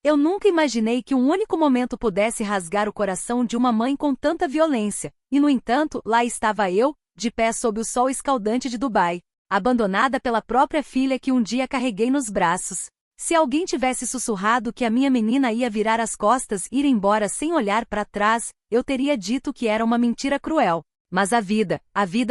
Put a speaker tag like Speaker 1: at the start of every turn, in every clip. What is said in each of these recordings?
Speaker 1: Eu nunca imaginei que um único momento pudesse rasgar o coração de uma mãe com tanta violência, e no entanto, lá estava eu, de pé sob o sol escaldante de Dubai, abandonada pela própria filha que um dia carreguei nos braços. Se alguém tivesse sussurrado que a minha menina ia virar as costas e ir embora sem olhar para trás, eu teria dito que era uma mentira cruel. Mas a vida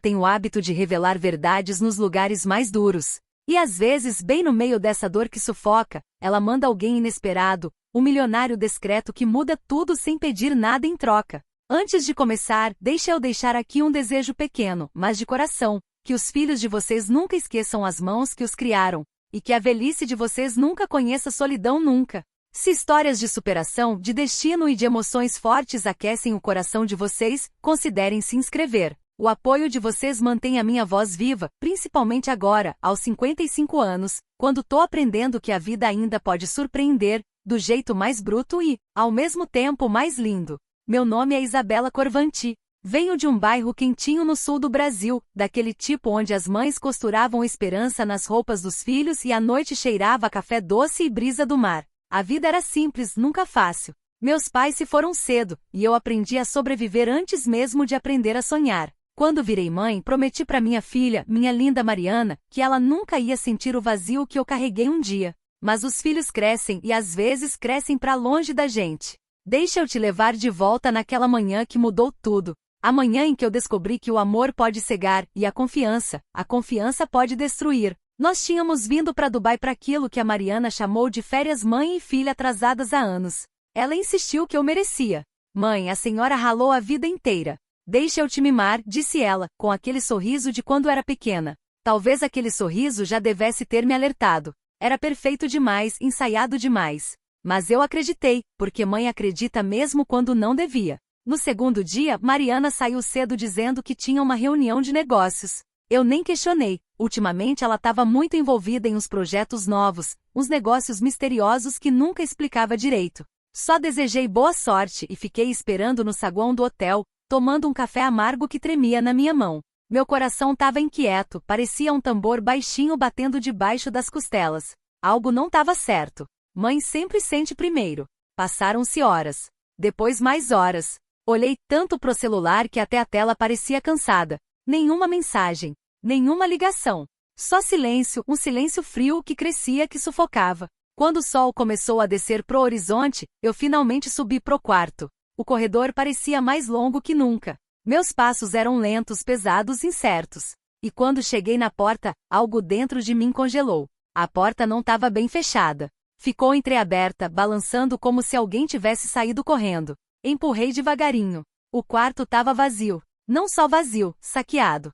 Speaker 1: tem o hábito de revelar verdades nos lugares mais duros. E às vezes, bem no meio dessa dor que sufoca, ela manda alguém inesperado, um milionário discreto que muda tudo sem pedir nada em troca. Antes de começar, deixa eu deixar aqui um desejo pequeno, mas de coração, que os filhos de vocês nunca esqueçam as mãos que os criaram, e que a velhice de vocês nunca conheça solidão nunca. Se histórias de superação, de destino e de emoções fortes aquecem o coração de vocês, considerem se inscrever. O apoio de vocês mantém a minha voz viva, principalmente agora, aos 55 anos, quando tô aprendendo que a vida ainda pode surpreender, do jeito mais bruto e, ao mesmo tempo, mais lindo. Meu nome é Isabela Corvanti. Venho de um bairro quentinho no sul do Brasil, daquele tipo onde as mães costuravam esperança nas roupas dos filhos e a noite cheirava a café doce e brisa do mar. A vida era simples, nunca fácil. Meus pais se foram cedo, e eu aprendi a sobreviver antes mesmo de aprender a sonhar. Quando virei mãe, prometi para minha filha, minha linda Mariana, que ela nunca ia sentir o vazio que eu carreguei um dia. Mas os filhos crescem e às vezes crescem para longe da gente. Deixa eu te levar de volta naquela manhã que mudou tudo. A manhã em que eu descobri que o amor pode cegar e a confiança pode destruir. Nós tínhamos vindo para Dubai para aquilo que a Mariana chamou de férias mãe e filha atrasadas há anos. Ela insistiu que eu merecia. Mãe, a senhora ralou a vida inteira. Deixa eu te mimar, disse ela, com aquele sorriso de quando era pequena. Talvez aquele sorriso já devesse ter me alertado. Era perfeito demais, ensaiado demais. Mas eu acreditei, porque mãe acredita mesmo quando não devia. No segundo dia, Mariana saiu cedo dizendo que tinha uma reunião de negócios. Eu nem questionei. Ultimamente ela estava muito envolvida em uns projetos novos, uns negócios misteriosos que nunca explicava direito. Só desejei boa sorte e fiquei esperando no saguão do hotel, tomando um café amargo que tremia na minha mão. Meu coração estava inquieto, parecia um tambor baixinho batendo debaixo das costelas. Algo não estava certo. Mãe sempre sente primeiro. Passaram-se horas. Depois mais horas. Olhei tanto pro celular que até a tela parecia cansada. Nenhuma mensagem. Nenhuma ligação. Só silêncio, um silêncio frio que crescia que sufocava. Quando o sol começou a descer pro horizonte, eu finalmente subi pro quarto. O corredor parecia mais longo que nunca. Meus passos eram lentos, pesados e incertos. E quando cheguei na porta, algo dentro de mim congelou. A porta não estava bem fechada. Ficou entreaberta, balançando como se alguém tivesse saído correndo. Empurrei devagarinho. O quarto estava vazio. Não só vazio, saqueado.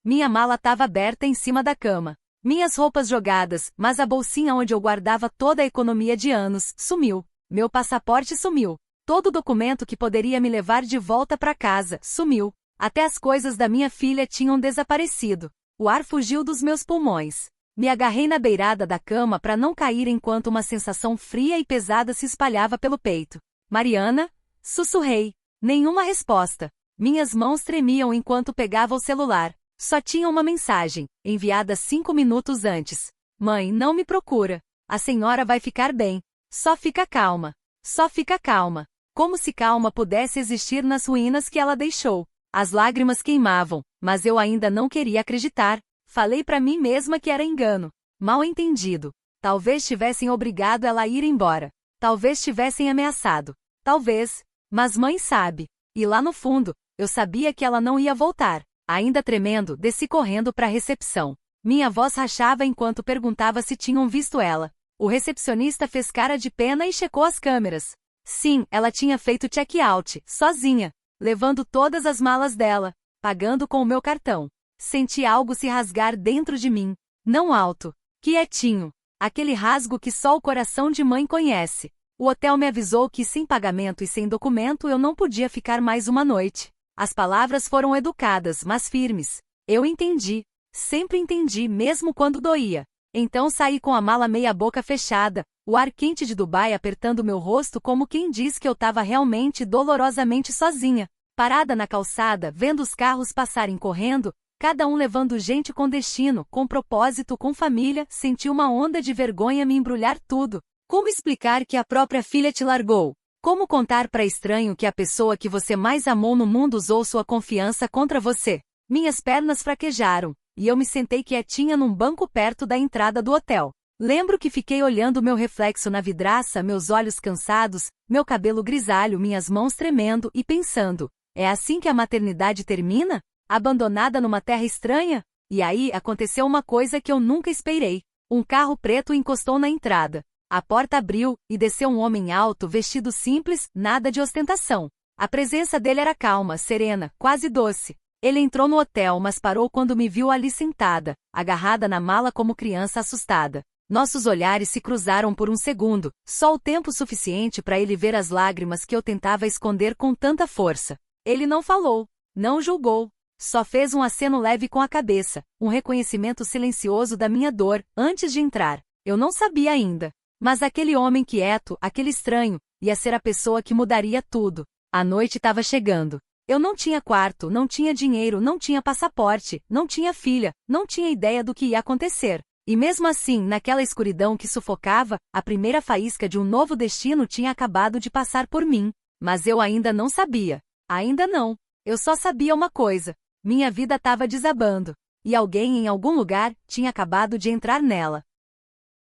Speaker 1: Minha mala estava aberta em cima da cama. Minhas roupas jogadas, mas a bolsinha onde eu guardava toda a economia de anos, sumiu. Meu passaporte sumiu. Todo documento que poderia me levar de volta para casa, sumiu. Até as coisas da minha filha tinham desaparecido. O ar fugiu dos meus pulmões. Me agarrei na beirada da cama para não cair enquanto uma sensação fria e pesada se espalhava pelo peito. Mariana? Sussurrei. Nenhuma resposta. Minhas mãos tremiam enquanto pegava o celular. Só tinha uma mensagem, enviada 5 minutos antes. Mãe, não me procura. A senhora vai ficar bem. Só fica calma. Só fica calma. Como se calma pudesse existir nas ruínas que ela deixou. As lágrimas queimavam, mas eu ainda não queria acreditar. Falei para mim mesma que era engano. Mal entendido. Talvez tivessem obrigado ela a ir embora. Talvez tivessem ameaçado. Talvez. Mas mãe sabe. E lá no fundo, eu sabia que ela não ia voltar. Ainda tremendo, desci correndo para a recepção. Minha voz rachava enquanto perguntava se tinham visto ela. O recepcionista fez cara de pena e checou as câmeras. Sim, ela tinha feito check-out, sozinha, levando todas as malas dela, pagando com o meu cartão. Senti algo se rasgar dentro de mim. Não alto, quietinho. Aquele rasgo que só o coração de mãe conhece. O hotel me avisou que sem pagamento e sem documento eu não podia ficar mais uma noite. As palavras foram educadas, mas firmes. Eu entendi. Sempre entendi, mesmo quando doía. Então saí com a mala meia boca fechada, o ar quente de Dubai apertando meu rosto como quem diz que eu estava realmente dolorosamente sozinha. Parada na calçada, vendo os carros passarem correndo, cada um levando gente com destino, com propósito, com família, senti uma onda de vergonha me embrulhar tudo. Como explicar que a própria filha te largou? Como contar para estranho que a pessoa que você mais amou no mundo usou sua confiança contra você? Minhas pernas fraquejaram, e eu me sentei quietinha num banco perto da entrada do hotel. Lembro que fiquei olhando meu reflexo na vidraça, meus olhos cansados, meu cabelo grisalho, minhas mãos tremendo e pensando: é assim que a maternidade termina? Abandonada numa terra estranha? E aí aconteceu uma coisa que eu nunca esperei. Um carro preto encostou na entrada. A porta abriu, e desceu um homem alto, vestido simples, nada de ostentação. A presença dele era calma, serena, quase doce. Ele entrou no hotel, mas parou quando me viu ali sentada, agarrada na mala como criança assustada. Nossos olhares se cruzaram por um segundo, só o tempo suficiente para ele ver as lágrimas que eu tentava esconder com tanta força. Ele não falou, não julgou, só fez um aceno leve com a cabeça, um reconhecimento silencioso da minha dor, antes de entrar. Eu não sabia ainda. Mas aquele homem quieto, aquele estranho, ia ser a pessoa que mudaria tudo. A noite estava chegando. Eu não tinha quarto, não tinha dinheiro, não tinha passaporte, não tinha filha, não tinha ideia do que ia acontecer. E mesmo assim, naquela escuridão que sufocava, a primeira faísca de um novo destino tinha acabado de passar por mim. Mas eu ainda não sabia. Ainda não. Eu só sabia uma coisa. Minha vida estava desabando. E alguém em algum lugar tinha acabado de entrar nela.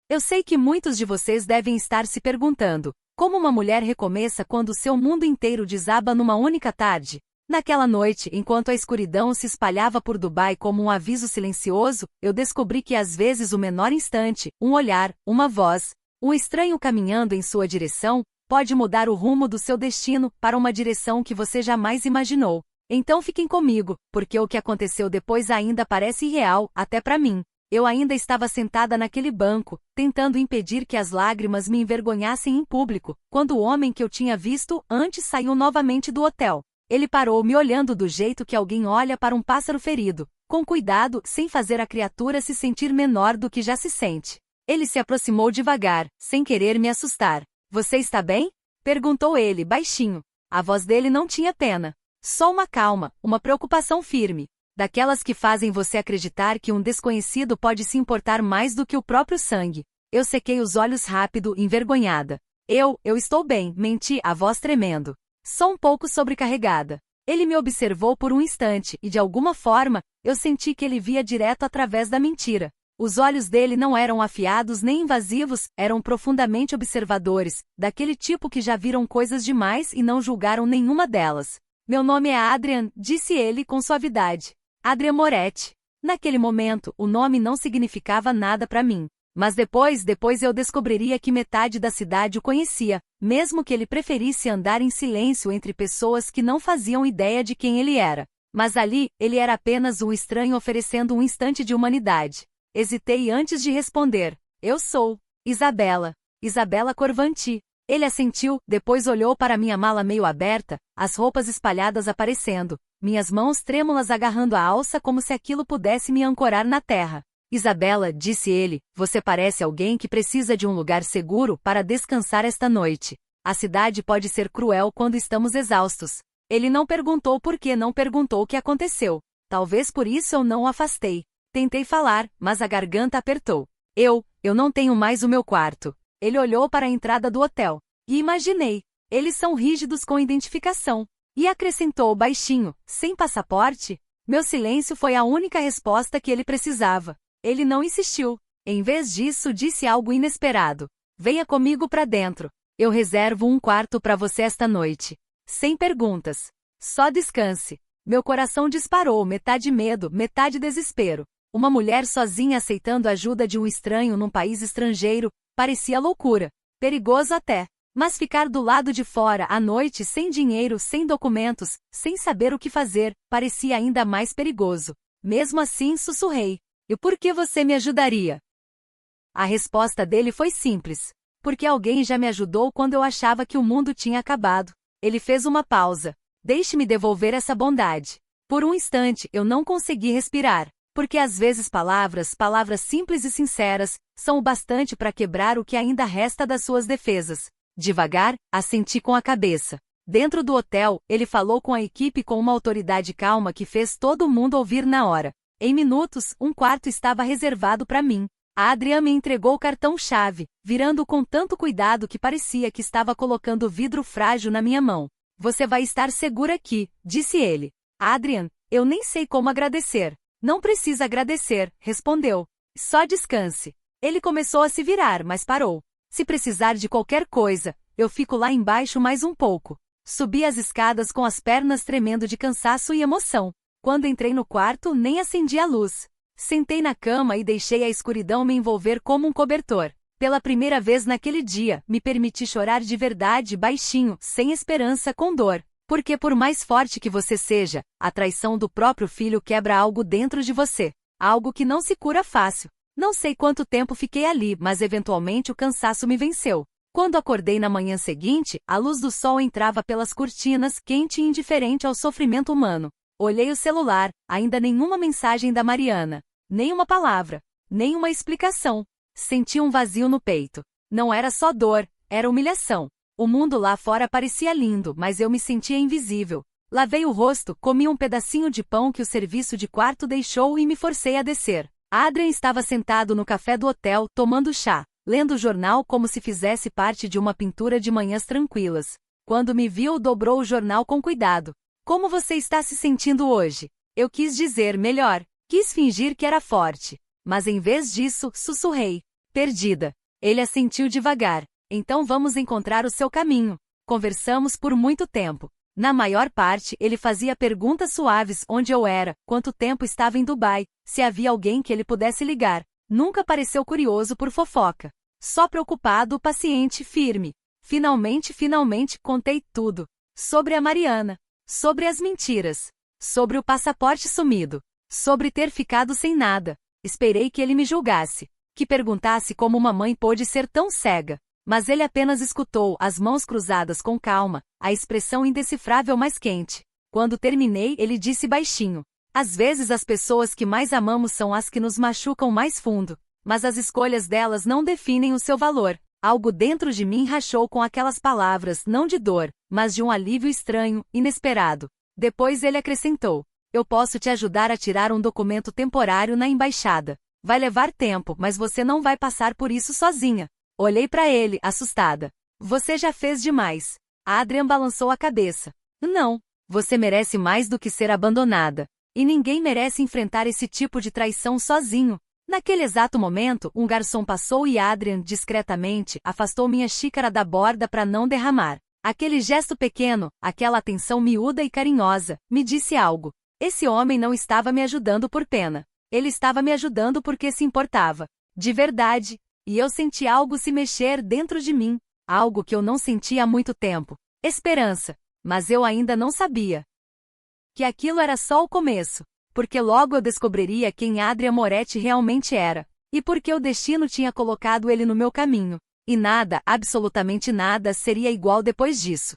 Speaker 1: Eu sei que muitos de vocês devem estar se perguntando: como uma mulher recomeça quando seu mundo inteiro desaba numa única tarde? Naquela noite, enquanto a escuridão se espalhava por Dubai como um aviso silencioso, eu descobri que às vezes o menor instante, um olhar, uma voz, um estranho caminhando em sua direção, pode mudar o rumo do seu destino para uma direção que você jamais imaginou. Então fiquem comigo, porque o que aconteceu depois ainda parece irreal, até para mim. Eu ainda estava sentada naquele banco, tentando impedir que as lágrimas me envergonhassem em público, quando o homem que eu tinha visto antes saiu novamente do hotel. Ele parou me olhando do jeito que alguém olha para um pássaro ferido, com cuidado, sem fazer a criatura se sentir menor do que já se sente. Ele se aproximou devagar, sem querer me assustar. "Você está bem?" perguntou ele, baixinho. A voz dele não tinha pena. Só uma calma, uma preocupação firme. Daquelas que fazem você acreditar que um desconhecido pode se importar mais do que o próprio sangue. Eu sequei os olhos rápido, envergonhada. Eu estou bem, menti, a voz tremendo. Só um pouco sobrecarregada. Ele me observou por um instante e, de alguma forma, eu senti que ele via direto através da mentira. Os olhos dele não eram afiados nem invasivos, eram profundamente observadores, daquele tipo que já viram coisas demais e não julgaram nenhuma delas. "Meu nome é Adrian", disse ele com suavidade. Adrian Moretti. Naquele momento, o nome não significava nada para mim. Mas depois eu descobriria que metade da cidade o conhecia, mesmo que ele preferisse andar em silêncio entre pessoas que não faziam ideia de quem ele era. Mas ali, ele era apenas um estranho oferecendo um instante de humanidade. Hesitei antes de responder. "Eu sou Isabela. Isabela Corvanti." Ele assentiu, depois olhou para minha mala meio aberta, as roupas espalhadas aparecendo, minhas mãos trêmulas agarrando a alça como se aquilo pudesse me ancorar na terra. "Isabela", disse ele, "você parece alguém que precisa de um lugar seguro para descansar esta noite. A cidade pode ser cruel quando estamos exaustos." Ele não perguntou por que, não perguntou o que aconteceu. Talvez por isso eu não o afastei. Tentei falar, mas a garganta apertou. Eu não tenho mais o meu quarto." Ele olhou para a entrada do hotel. E imaginei. Eles são rígidos com identificação. E acrescentou baixinho: "Sem passaporte?" Meu silêncio foi a única resposta que ele precisava. Ele não insistiu. Em vez disso, disse algo inesperado. "Venha comigo para dentro. Eu reservo um quarto para você esta noite. Sem perguntas. Só descanse." Meu coração disparou, metade medo, metade desespero. Uma mulher sozinha aceitando a ajuda de um estranho num país estrangeiro, parecia loucura. Perigoso até. Mas ficar do lado de fora à noite sem dinheiro, sem documentos, sem saber o que fazer, parecia ainda mais perigoso. Mesmo assim, sussurrei: "E por que você me ajudaria?" A resposta dele foi simples. "Porque alguém já me ajudou quando eu achava que o mundo tinha acabado." Ele fez uma pausa. "Deixe-me devolver essa bondade." Por um instante, eu não consegui respirar. Porque às vezes palavras simples e sinceras, são o bastante para quebrar o que ainda resta das suas defesas. Devagar, assenti com a cabeça. Dentro do hotel, ele falou com a equipe com uma autoridade calma que fez todo mundo ouvir na hora. Em minutos, um quarto estava reservado para mim. Adrian me entregou o cartão-chave, virando-o com tanto cuidado que parecia que estava colocando vidro frágil na minha mão. Você vai estar segura aqui, disse ele. Adrian, eu nem sei como agradecer. Não precisa agradecer, respondeu. Só descanse. Ele começou a se virar, mas parou. Se precisar de qualquer coisa, eu fico lá embaixo mais um pouco. Subi as escadas com as pernas tremendo de cansaço e emoção. Quando entrei no quarto, nem acendi a luz. Sentei na cama e deixei a escuridão me envolver como um cobertor. Pela primeira vez naquele dia, me permiti chorar de verdade baixinho, sem esperança, com dor. Porque por mais forte que você seja, a traição do próprio filho quebra algo dentro de você. Algo que não se cura fácil. Não sei quanto tempo fiquei ali, mas eventualmente o cansaço me venceu. Quando acordei na manhã seguinte, a luz do sol entrava pelas cortinas, quente e indiferente ao sofrimento humano. Olhei o celular, ainda nenhuma mensagem da Mariana. Nem uma palavra. Nem uma explicação. Senti um vazio no peito. Não era só dor, era humilhação. O mundo lá fora parecia lindo, mas eu me sentia invisível. Lavei o rosto, comi um pedacinho de pão que o serviço de quarto deixou e me forcei a descer. Adrian estava sentado no café do hotel, tomando chá, lendo o jornal como se fizesse parte de uma pintura de manhãs tranquilas. Quando me viu, dobrou o jornal com cuidado. Como você está se sentindo hoje? Eu quis dizer melhor. Quis fingir que era forte. Mas em vez disso, sussurrei. Perdida. Ele assentiu devagar. Então vamos encontrar o seu caminho. Conversamos por muito tempo. Na maior parte, ele fazia perguntas suaves: onde eu era, quanto tempo estava em Dubai, se havia alguém que ele pudesse ligar. Nunca pareceu curioso por fofoca. Só preocupado, paciente, firme. Finalmente, contei tudo. Sobre a Mariana. Sobre as mentiras. Sobre o passaporte sumido. Sobre ter ficado sem nada. Esperei que ele me julgasse. Que perguntasse como uma mãe pôde ser tão cega. Mas ele apenas escutou, as mãos cruzadas com calma, a expressão indecifrável mais quente. Quando terminei, ele disse baixinho. Às vezes as pessoas que mais amamos são as que nos machucam mais fundo. Mas as escolhas delas não definem o seu valor. Algo dentro de mim rachou com aquelas palavras, não de dor, mas de um alívio estranho, inesperado. Depois ele acrescentou. Eu posso te ajudar a tirar um documento temporário na embaixada. Vai levar tempo, mas você não vai passar por isso sozinha. Olhei para ele, assustada. Você já fez demais. Adrian balançou a cabeça. Não. Você merece mais do que ser abandonada. E ninguém merece enfrentar esse tipo de traição sozinho. Naquele exato momento, um garçom passou e Adrian, discretamente, afastou minha xícara da borda para não derramar. Aquele gesto pequeno, aquela atenção miúda e carinhosa, me disse algo. Esse homem não estava me ajudando por pena. Ele estava me ajudando porque se importava. De verdade. E eu senti algo se mexer dentro de mim. Algo que eu não sentia há muito tempo. Esperança. Mas eu ainda não sabia que aquilo era só o começo. Porque logo eu descobriria quem Adrian Moretti realmente era. E porque o destino tinha colocado ele no meu caminho. E nada, absolutamente nada, seria igual depois disso.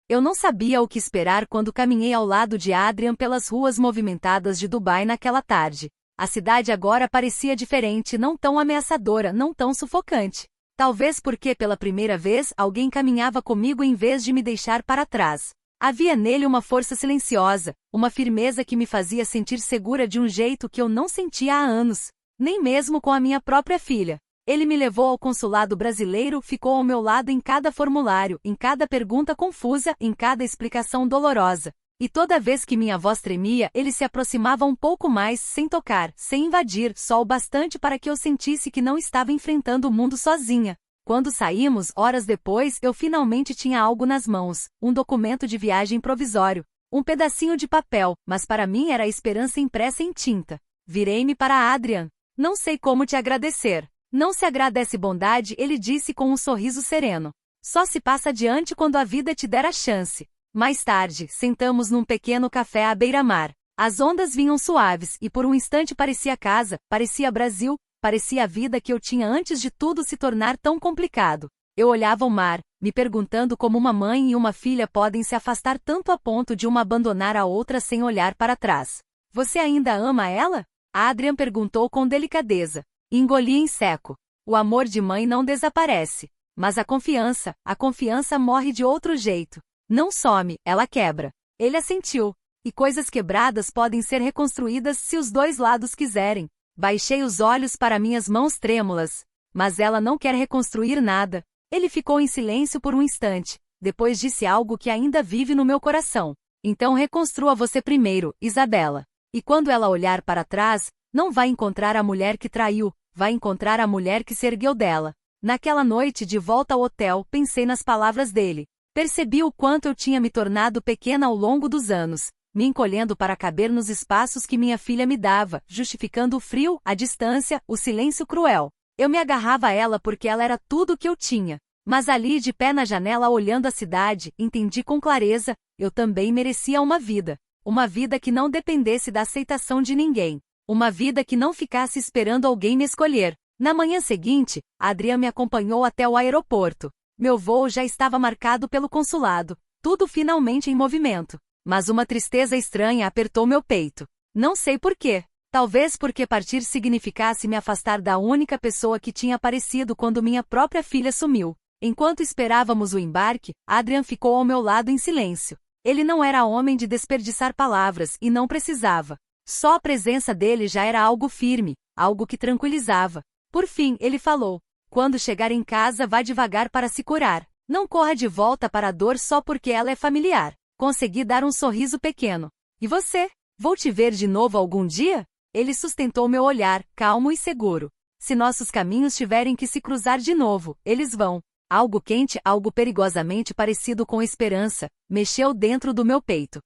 Speaker 1: Eu não sabia o que esperar quando caminhei ao lado de Adrian pelas ruas movimentadas de Dubai naquela tarde. A cidade agora parecia diferente, não tão ameaçadora, não tão sufocante. Talvez porque pela primeira vez alguém caminhava comigo em vez de me deixar para trás. Havia nele uma força silenciosa, uma firmeza que me fazia sentir segura de um jeito que eu não sentia há anos, nem mesmo com a minha própria filha. Ele me levou ao consulado brasileiro, ficou ao meu lado em cada formulário, em cada pergunta confusa, em cada explicação dolorosa. E toda vez que minha voz tremia, ele se aproximava um pouco mais, sem tocar, sem invadir, só o bastante para que eu sentisse que não estava enfrentando o mundo sozinha. Quando saímos, horas depois, eu finalmente tinha algo nas mãos, um documento de viagem provisório, um pedacinho de papel, mas para mim era a esperança impressa em tinta. Virei-me para Adrian. Não sei como te agradecer. Não se agradece bondade, ele disse com um sorriso sereno. Só se passa adiante quando a vida te der a chance. Mais tarde, sentamos num pequeno café à beira-mar. As ondas vinham suaves e por um instante parecia casa, parecia Brasil, parecia a vida que eu tinha antes de tudo se tornar tão complicado. Eu olhava o mar, me perguntando como uma mãe e uma filha podem se afastar tanto a ponto de uma abandonar a outra sem olhar para trás. Você ainda ama ela? Adrian perguntou com delicadeza. Engoli em seco. O amor de mãe não desaparece. Mas a confiança morre de outro jeito. Não some, ela quebra. Ele assentiu. E coisas quebradas podem ser reconstruídas se os dois lados quiserem. Baixei os olhos para minhas mãos trêmulas. Mas ela não quer reconstruir nada. Ele ficou em silêncio por um instante. Depois disse algo que ainda vive no meu coração. Então reconstrua você primeiro, Isabela. E quando ela olhar para trás, não vai encontrar a mulher que traiu, vai encontrar a mulher que se ergueu dela. Naquela noite de volta ao hotel, pensei nas palavras dele. Percebi o quanto eu tinha me tornado pequena ao longo dos anos, me encolhendo para caber nos espaços que minha filha me dava, justificando o frio, a distância, o silêncio cruel. Eu me agarrava a ela porque ela era tudo o que eu tinha. Mas ali de pé na janela olhando a cidade, entendi com clareza, eu também merecia uma vida. Uma vida que não dependesse da aceitação de ninguém. Uma vida que não ficasse esperando alguém me escolher. Na manhã seguinte, Adrian me acompanhou até o aeroporto. Meu voo já estava marcado pelo consulado, tudo finalmente em movimento. Mas uma tristeza estranha apertou meu peito. Não sei por quê. Talvez porque partir significasse me afastar da única pessoa que tinha aparecido quando minha própria filha sumiu. Enquanto esperávamos o embarque, Adrian ficou ao meu lado em silêncio. Ele não era homem de desperdiçar palavras e não precisava. Só a presença dele já era algo firme, algo que tranquilizava. Por fim, ele falou: quando chegar em casa, vá devagar para se curar. Não corra de volta para a dor só porque ela é familiar. Consegui dar um sorriso pequeno. E você? Vou te ver de novo algum dia? Ele sustentou meu olhar, calmo e seguro. Se nossos caminhos tiverem que se cruzar de novo, eles vão. Algo quente, algo perigosamente parecido com esperança, mexeu dentro do meu peito.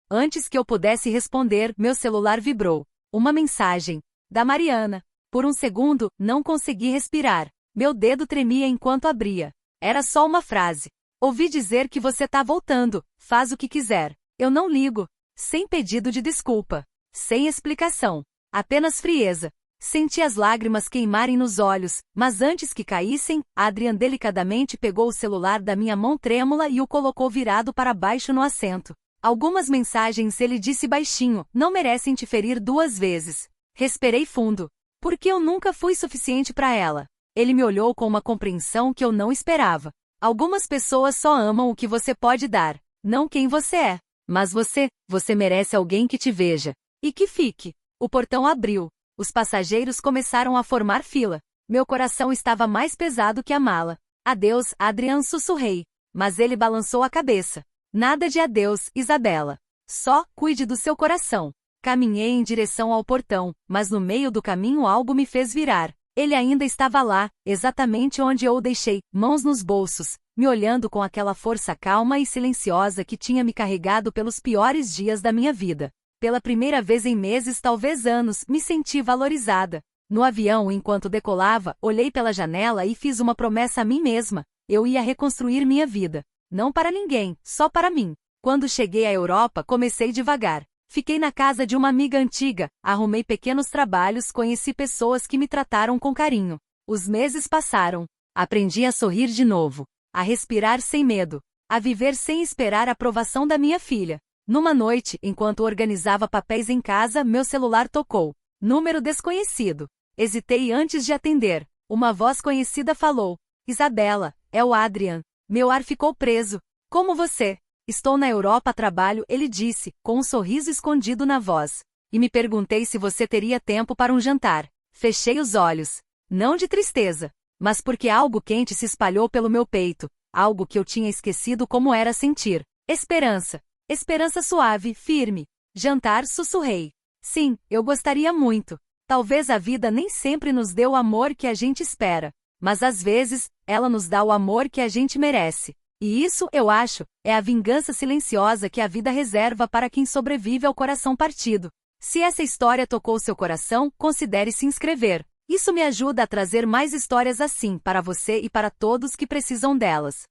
Speaker 1: Antes que eu pudesse responder, meu celular vibrou. Uma mensagem. Da Mariana. Por um segundo, não consegui respirar. Meu dedo tremia enquanto abria. Era só uma frase. Ouvi dizer que você tá voltando. Faz o que quiser. Eu não ligo. Sem pedido de desculpa. Sem explicação. Apenas frieza. Senti as lágrimas queimarem nos olhos, mas antes que caíssem, Adrian delicadamente pegou o celular da minha mão trêmula e o colocou virado para baixo no assento. Algumas mensagens ele disse baixinho, não merecem te ferir duas vezes. Respirei fundo. Porque eu nunca fui suficiente para ela. Ele me olhou com uma compreensão que eu não esperava. Algumas pessoas só amam o que você pode dar, não quem você é. Mas você merece alguém que te veja. E que fique. O portão abriu. Os passageiros começaram a formar fila. Meu coração estava mais pesado que a mala. Adeus, Adrian, sussurrei. Mas ele balançou a cabeça. Nada de adeus, Isabela. Só, cuide do seu coração. Caminhei em direção ao portão, mas no meio do caminho algo me fez virar. Ele ainda estava lá, exatamente onde eu o deixei, mãos nos bolsos, me olhando com aquela força calma e silenciosa que tinha me carregado pelos piores dias da minha vida. Pela primeira vez em meses, talvez anos, me senti valorizada. No avião, enquanto decolava, olhei pela janela e fiz uma promessa a mim mesma. Eu ia reconstruir minha vida. Não para ninguém, só para mim. Quando cheguei à Europa, comecei devagar. Fiquei na casa de uma amiga antiga, arrumei pequenos trabalhos, conheci pessoas que me trataram com carinho. Os meses passaram. Aprendi a sorrir de novo. A respirar sem medo. A viver sem esperar a aprovação da minha filha. Numa noite, enquanto organizava papéis em casa, meu celular tocou. Número desconhecido. Hesitei antes de atender. Uma voz conhecida falou: Isabela, é o Adrian. Meu ar ficou preso. Como você? Estou na Europa a trabalho, ele disse, com um sorriso escondido na voz. E me perguntei se você teria tempo para um jantar. Fechei os olhos. Não de tristeza, mas porque algo quente se espalhou pelo meu peito. Algo que eu tinha esquecido como era sentir. Esperança. Esperança suave, firme. Jantar, sussurrei. Sim, eu gostaria muito. Talvez a vida nem sempre nos dê o amor que a gente espera. Mas às vezes, ela nos dá o amor que a gente merece. E isso, eu acho, é a vingança silenciosa que a vida reserva para quem sobrevive ao coração partido. Se essa história tocou seu coração, considere se inscrever. Isso me ajuda a trazer mais histórias assim para você e para todos que precisam delas.